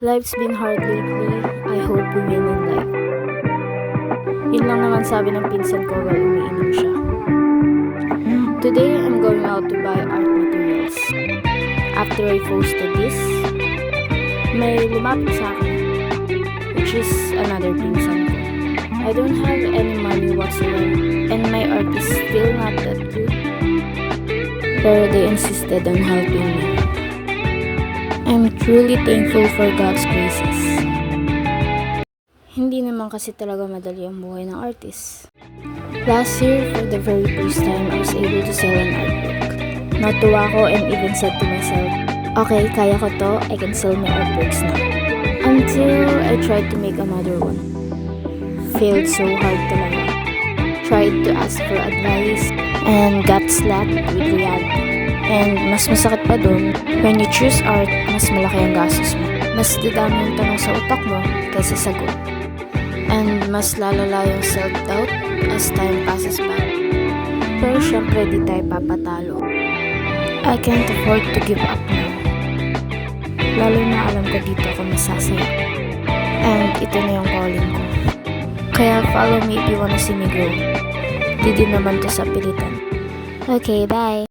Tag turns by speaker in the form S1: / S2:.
S1: Life's been hard lately. I hope we win in life. Yun lang naman sabi ng pinsan ko while umiinom siya. Today, I'm going out to buy art materials. After I posted this, may lumapit sa akin, which is another pinsan ko. I don't have any money whatsoever, and my art is still not that good. Pero they insisted on helping me. I'm truly thankful for God's graces. Hindi naman kasi talaga madali ang buhay ng artist. Last year, for the very first time, I was able to sell an artwork. Natuwa ko and even said to myself, okay, kaya ko to, I can sell my artworks now. Until I tried to make another one. Failed so hard talaga. Tried to ask for advice and got slapped with reality. And mas masakit pa dun, when you choose art, mas malaki ang gastos mo. Mas dadami yung tanong sa utak mo kaysa sagot. And mas lalala yung self-doubt as time passes by. Pero syempre di tayo papatalo. I can't afford to give up now. Lalo na alam ko dito ako masasaya. And ito na yung calling ko. Kaya follow me if you wanna see me grow. Di din naman to sa pilitan. Okay, bye!